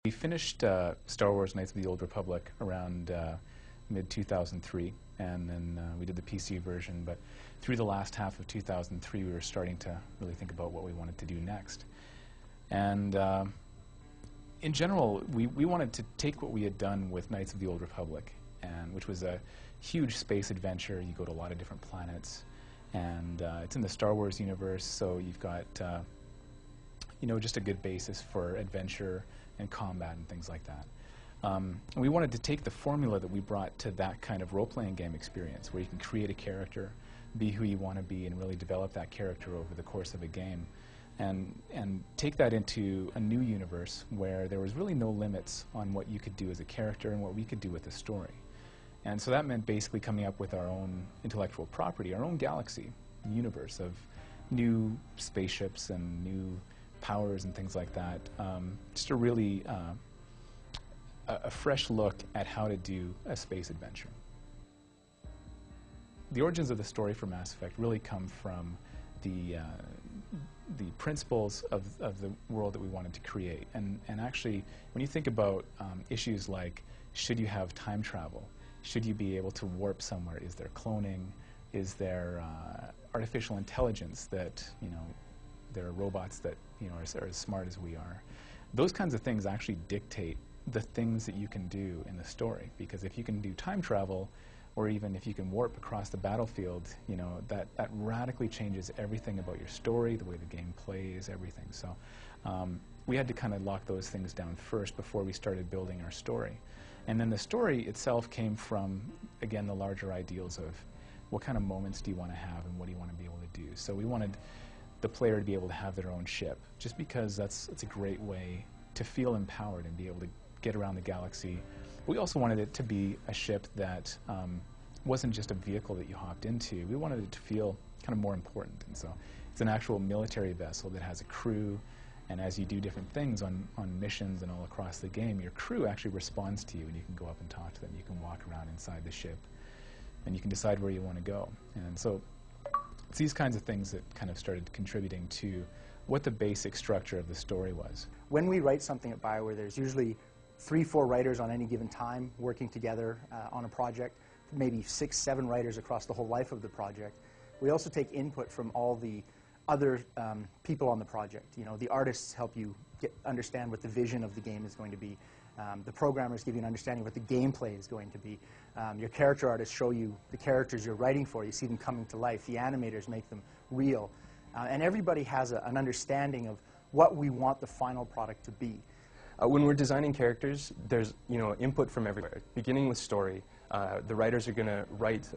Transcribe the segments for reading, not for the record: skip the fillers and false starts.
We finished Star Wars Knights of the Old Republic around mid-2003, and then we did the PC version, but through the last half of 2003 we were starting to really think about what we wanted to do next. And in general, we wanted to take what we had done with Knights of the Old Republic, and which was a huge space adventure. You go to a lot of different planets, and it's in the Star Wars universe, so you've got you know, just a good basis for adventure and combat and things like that. And we wanted to take the formula that we brought to that kind of role-playing game experience, where you can create a character, be who you want to be, and really develop that character over the course of a game, and take that into a new universe where there was really no limits on what you could do as a character and what we could do with the story. And so that meant basically coming up with our own intellectual property, our own galaxy universe of new spaceships and new powers and things like that. Just a really a fresh look at how to do a space adventure. The origins of the story for Mass Effect really come from the principles of the world that we wanted to create. And actually, when you think about issues like, should you have time travel? Should you be able to warp somewhere? Is there cloning? Is there artificial intelligence that, you know, there are robots that, you know, are as smart as we are? Those kinds of things actually dictate the things that you can do in the story, because if you can do time travel, or even if you can warp across the battlefield, you know, that radically changes everything about your story, the way the game plays, everything. So we had to kind of lock those things down first before we started building our story. And then the story itself came from, again, the larger ideals of what kind of moments do you want to have and what do you want to be able to do. So we wanted the player to be able to have their own ship, just because it's a great way to feel empowered and be able to get around the galaxy. We also wanted it to be a ship that wasn't just a vehicle that you hopped into. We wanted it to feel kind of more important. And so it's an actual military vessel that has a crew, and as you do different things on missions and all across the game, your crew actually responds to you, and you can go up and talk to them. You can walk around inside the ship, and you can decide where you want to go. And so it's these kinds of things that kind of started contributing to what the basic structure of the story was. When we write something at BioWare, there's usually 3-4 writers on any given time working together on a project, maybe 6-7 writers across the whole life of the project. We also take input from all the other people on the project. You know, the artists help you understand what the vision of the game is going to be. The programmers give you an understanding of what the gameplay is going to be. Your character artists show you the characters you're writing for. You see them coming to life. The animators make them real. And everybody has an understanding of what we want the final product to be. When we're designing characters, there's, you know, input from everywhere. Beginning with story, the writers are going to write,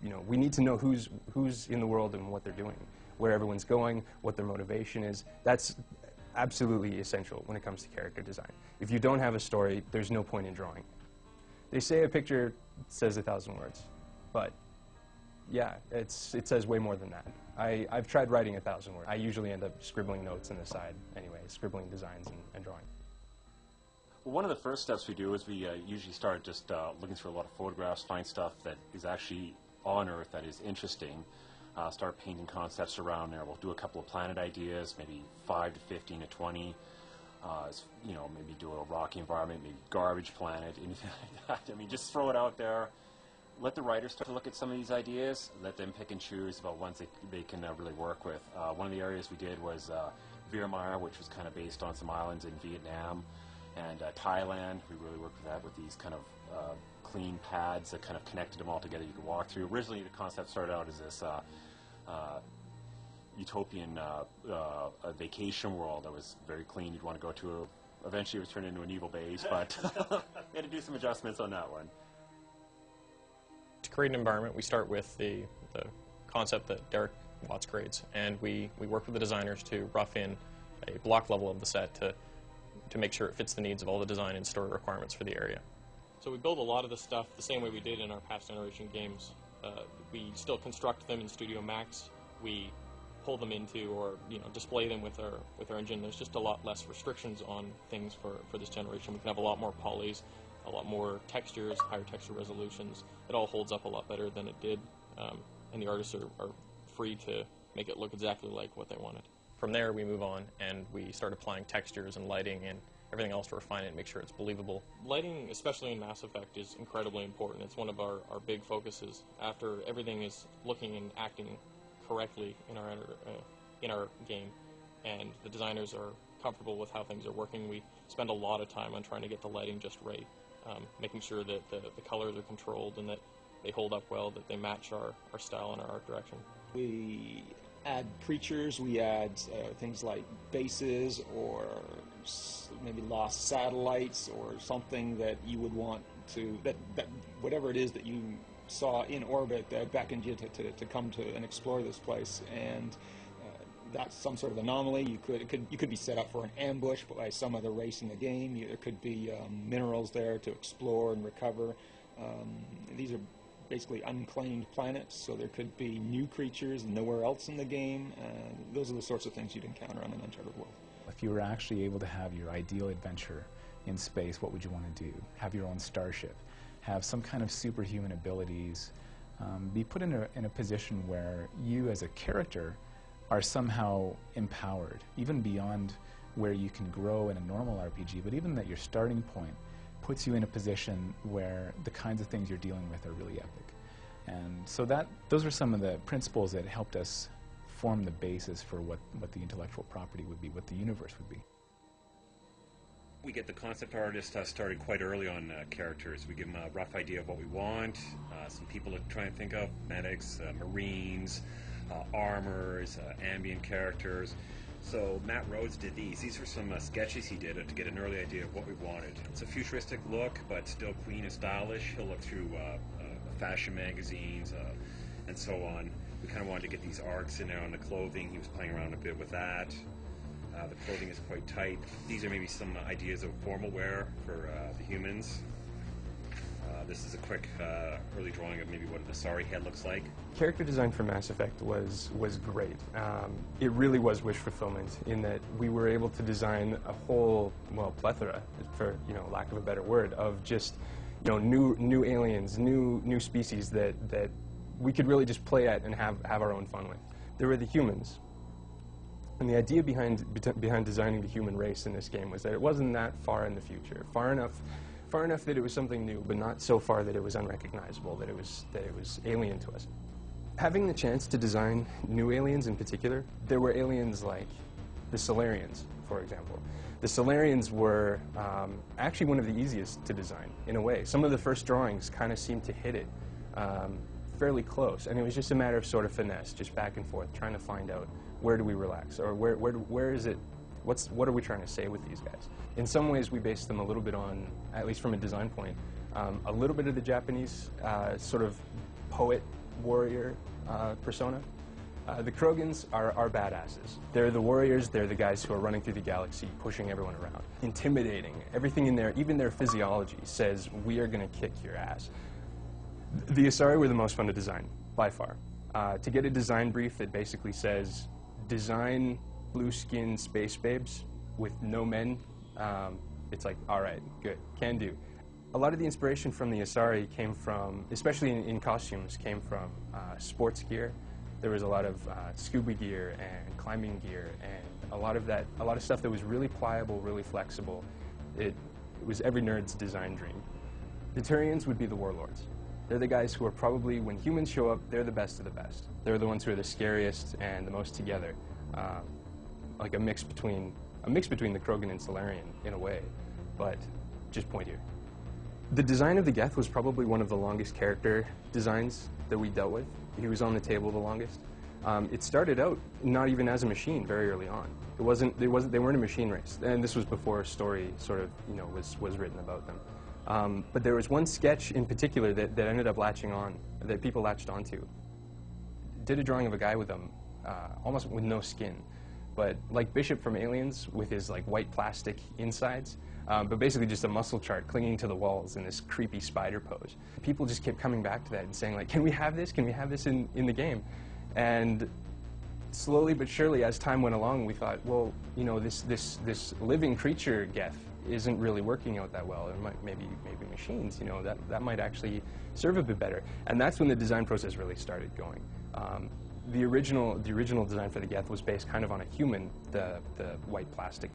you know, we need to know who's in the world and what they're doing, where everyone's going, what their motivation is. That's absolutely essential when it comes to character design. If you don't have a story, there's no point in drawing. They say a picture says 1,000 words, but yeah, it says way more than that. I've tried writing 1,000 words. I usually end up scribbling notes on the side anyway, scribbling designs and drawing. Well, one of the first steps we do is we usually start just looking through a lot of photographs, find stuff that is actually on Earth that is interesting, start painting concepts around there. We'll do a couple of planet ideas, maybe 5 to 15 to 20. You know, maybe do a rocky environment, maybe garbage planet, anything like that. I mean, just throw it out there. Let the writers start to look at some of these ideas. Let them pick and choose about ones they can really work with. One of the areas we did was Veermire, which was kind of based on some islands in Vietnam and Thailand. We really worked with that with these kind of clean pads that kind of connected them all together you could walk through. Originally, the concept started out as this utopian vacation world that was very clean. You'd want to go to. Eventually, it was turned into an evil base, but we had to do some adjustments on that one. To create an environment, we start with the concept that Derek Watts creates, and we work with the designers to rough in a block level of the set to make sure it fits the needs of all the design and story requirements for the area. So we build a lot of the stuff the same way we did in our past generation games. We still construct them in Studio Max. We pull them into, or display them with our engine. There's just a lot less restrictions on things for this generation. We can have a lot more polys, a lot more textures, higher texture resolutions. It all holds up a lot better than it did, and the artists are free to make it look exactly like what they wanted. From there, we move on and we start applying textures and lighting and everything else to refine it and make sure it's believable. Lighting, especially in Mass Effect, is incredibly important. It's one of our big focuses. After everything is looking and acting correctly in our game, and the designers are comfortable with how things are working, we spend a lot of time on trying to get the lighting just right, making sure that the colors are controlled and that they hold up well, that they match our style and our art direction. We add creatures, we add things like bases or maybe lost satellites or something that you would want to, that whatever it is that you saw in orbit that beckoned you to come to and explore this place. And that's some sort of anomaly. You could be set up for an ambush by some other race in the game. There could be minerals there to explore and recover. These are basically unclaimed planets, so there could be new creatures nowhere else in the game. Those are the sorts of things you'd encounter on an Uncharted world. If you were actually able to have your ideal adventure in space, what would you want to do? Have your own starship, have some kind of superhuman abilities, be put in a position where you as a character are somehow empowered, even beyond where you can grow in a normal RPG, but even that your starting point puts you in a position where the kinds of things you're dealing with are really epic. And so those are some of the principles that helped us form the basis for what the intellectual property would be, what the universe would be. We get the concept artist started quite early on characters. We give them a rough idea of what we want, some people to try and think of, medics, marines, armors, ambient characters. So Matt Rhodes did these. These were some sketches he did to get an early idea of what we wanted. It's a futuristic look, but still clean and stylish. He'll look through fashion magazines and so on. We kind of wanted to get these arcs in there on the clothing. He was playing around a bit with that. The clothing is quite tight. These are maybe some ideas of formal wear for the humans. This is a quick early drawing of maybe what an Asari head looks like. Character design for Mass Effect was great. It really was wish fulfillment in that we were able to design a whole, well, plethora, for lack of a better word, of just new aliens, new species that we could really just play at and have our own fun with. There were the humans. And the idea behind designing the human race in this game was that it wasn't that far in the future, far enough that it was something new, but not so far that it was unrecognizable, that it was alien to us. Having the chance to design new aliens in particular, there were aliens like the Solarians, for example. The Solarians were actually one of the easiest to design, in a way. Some of the first drawings kind of seemed to hit it fairly close, and it was just a matter of sort of finesse, just back and forth, trying to find out where do we relax, or where is it, what are we trying to say with these guys? In some ways, we based them a little bit on, at least from a design point, a little bit of the Japanese sort of poet warrior persona. The Krogans are badasses. They're the warriors, they're the guys who are running through the galaxy, pushing everyone around. Intimidating. Everything in there, even their physiology, says, we are going to kick your ass. The Asari were the most fun to design, by far. To get a design brief that basically says, design blue-skinned space babes with no men, it's like, all right, good, can do. A lot of the inspiration from the Asari came from, especially in costumes, came from sports gear. There was a lot of scuba gear and climbing gear, and a lot of stuff that was really pliable, really flexible. It was every nerd's design dream. The Turians would be the warlords. They're the guys who are probably, when humans show up, they're the best of the best. They're the ones who are the scariest and the most together. Like a mix between the Krogan and Solarian, in a way, but just pointier. The design of the Geth was probably one of the longest character designs that we dealt with. He was on the table the longest. It started out not even as a machine very early on. They weren't a machine race, and this was before a story sort of was written about them. But there was one sketch in particular that ended up latching on, that people latched onto. Did a drawing of a guy with almost with no skin, but like Bishop from Aliens with his like white plastic insides, but basically just a muscle chart clinging to the walls in this creepy spider pose. People just kept coming back to that and saying like, can we have this? Can we have this in the game? And slowly but surely, as time went along, we thought, well, this living creature Geth isn't really working out that well. There might maybe machines, that might actually serve a bit better. And that's when the design process really started going. The original design for the Geth was based kind of on a human, the white plastic